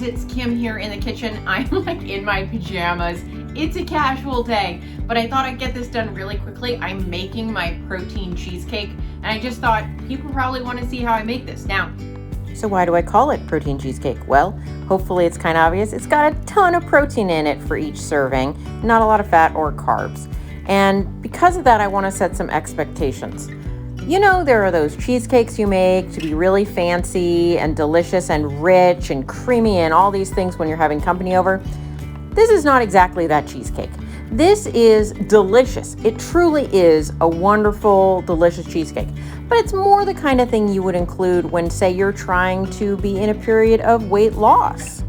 It's Kim here in the kitchen. I'm like in my pajamas. It's a casual day, but I thought I'd get this done really quickly. I'm making my protein cheesecake, and I just thought people probably want to see how I make this. Now, so why do I call it protein cheesecake? Well, hopefully it's kind of obvious. It's got a ton of protein in it for each serving, not a lot of fat or carbs. And because of that, I want to set some expectations. You know, there are those cheesecakes you make to be really fancy and delicious and rich and creamy and all these things when you're having company over. This is not exactly that cheesecake. This is delicious. It truly is a wonderful, delicious cheesecake. But it's more the kind of thing you would include when, say, you're trying to be in a period of weight loss.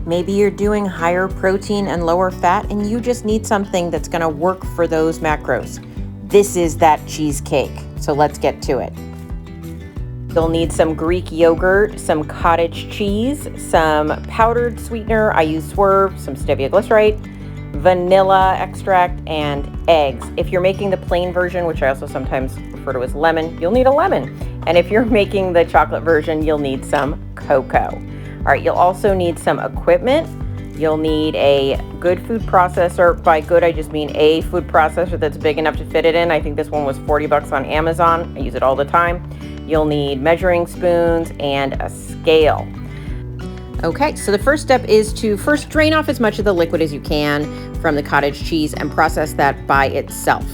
Maybe you're doing higher protein and lower fat and you just need something that's going to work for those macros. This is that cheesecake. So let's get to it. You'll need some Greek yogurt, some cottage cheese, some powdered sweetener. I use Swerve, some Stevia Glycerite, vanilla extract, and eggs. If you're making the plain version, which I also sometimes refer to as lemon, you'll need a lemon. And if you're making the chocolate version, you'll need some cocoa. All right, you'll also need some equipment. You'll need a good food processor. By good, I just mean a food processor that's big enough to fit it in. I think this one was 40 bucks on Amazon. I use it all the time. You'll need measuring spoons and a scale. Okay, so the first step is to first drain off as much of the liquid as you can from the cottage cheese and process that by itself.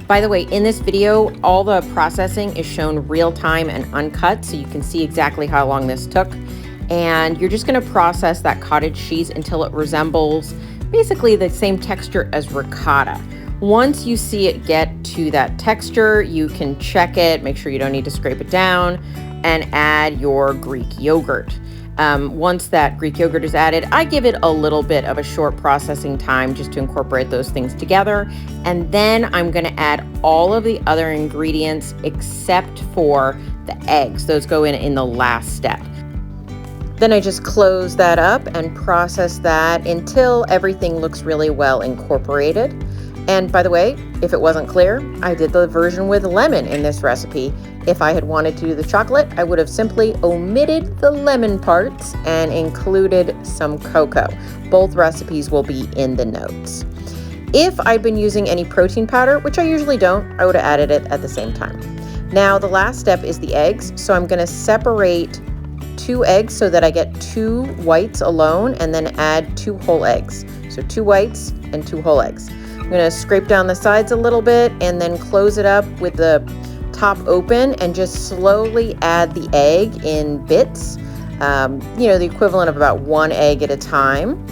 By the way, in this video, all the processing is shown real time and uncut, so you can see exactly how long this took. And you're just gonna process that cottage cheese until it resembles basically the same texture as ricotta. Once you see it get to that texture, you can check it, make sure you don't need to scrape it down, and add your Greek yogurt. Once that Greek yogurt is added, I give it a little bit of a short processing time just to incorporate those things together. And then I'm gonna add all of the other ingredients except for the eggs. Those go in the last step. Then I just close that up and process that until everything looks really well incorporated. And by the way, if it wasn't clear, I did the version with lemon in this recipe. If I had wanted to do the chocolate, I would have simply omitted the lemon parts and included some cocoa. Both recipes will be in the notes. If I'd been using any protein powder, which I usually don't, I would have added it at the same time. Now the last step is the eggs. So I'm gonna separate 2 eggs so that I get 2 whites alone and then add 2 whole eggs. So 2 whites and 2 whole eggs. I'm gonna scrape down the sides a little bit and then close it up with the top open and just slowly add the egg in bits, the equivalent of about 1 egg at a time.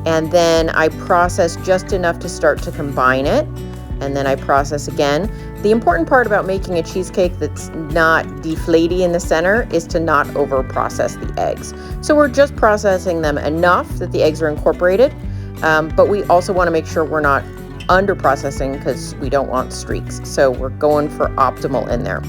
And then I process just enough to start to combine it. And then I process again. The important part about making a cheesecake that's not deflaty in the center is to not over process the eggs. So we're just processing them enough that the eggs are incorporated, but we also want to make sure we're not under processing because we don't want streaks. So we're going for optimal in there.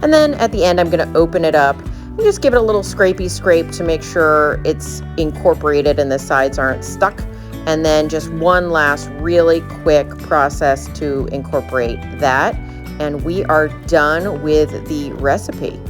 And then at the end, I'm going to open it up and just give it a little scrapey scrape to make sure it's incorporated and the sides aren't stuck. And then just one last really quick process to incorporate that. And we are done with the recipe.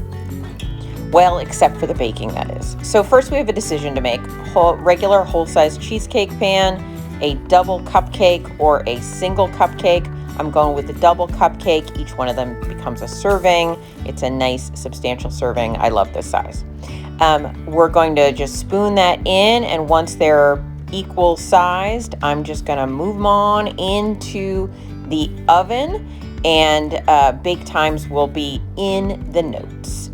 Well, except for the baking, that is. So first we have a decision to make. Regular whole-size cheesecake pan, a double cupcake, or a single cupcake. I'm going with the double cupcake. Each one of them becomes a serving. It's a nice, substantial serving. I love this size. We're going to just spoon that in, and once they're equal sized, I'm just gonna move them on into the oven, and bake times will be in the notes.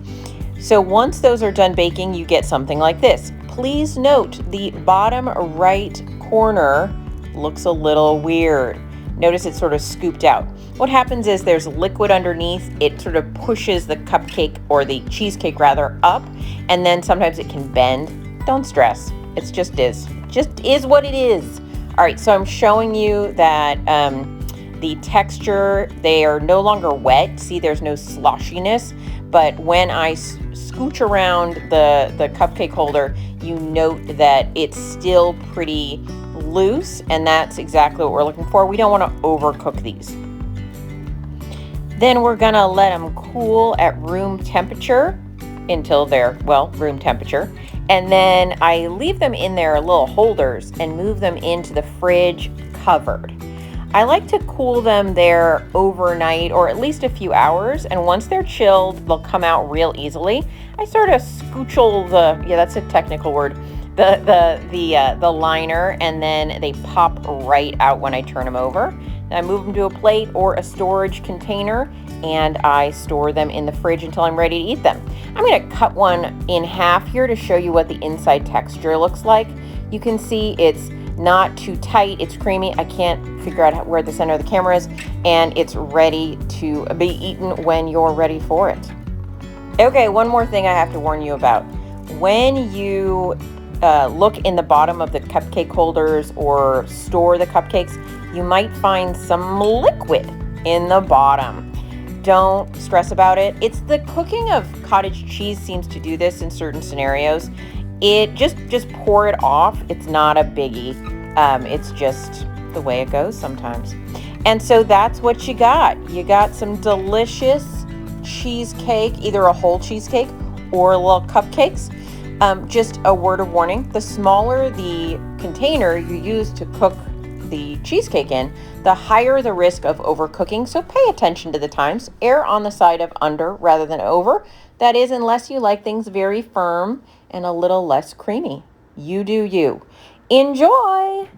So once those are done baking, you get something like this. Please note the bottom right corner looks a little weird. Notice it's sort of scooped out. What happens is there's liquid underneath. It sort of pushes the cupcake, or the cheesecake rather, up, and then sometimes it can bend. Don't stress. It just is what it is. All right, so I'm showing you that the texture, they are no longer wet. See, there's no sloshiness, but when I scooch around the cupcake holder, you note that it's still pretty loose, and that's exactly what we're looking for. We don't want to overcook these. Then we're gonna let them cool at room temperature until they're, well, room temperature. And then I leave them in their little holders and move them into the fridge covered. I like to cool them there overnight or at least a few hours, and once they're chilled, they'll come out real easily. I sort of scoochel that's a technical word, the liner, and then they pop right out when I turn them over. Then I move them to a plate or a storage container, and I store them in the fridge until I'm ready to eat them. I'm going to cut one in half here to show you what the inside texture looks like. You can see it's not too tight, it's creamy. I can't figure out where the center of the camera is, and it's ready to be eaten when you're ready for it. Okay, one more thing I have to warn you about. When you look in the bottom of the cupcake holders or store the cupcakes, you might find some liquid in the bottom. Don't stress about it. It's the cooking of cottage cheese seems to do this in certain scenarios. It just pour it off. It's not a biggie. It's just the way it goes sometimes. And so that's what you got. You got some delicious cheesecake, either a whole cheesecake or little cupcakes. Just a word of warning, the smaller the container you use to cook the cheesecake in, the higher the risk of overcooking. So pay attention to the times. Err on the side of under rather than over. That is, unless you like things very firm and a little less creamy. You do you. Enjoy!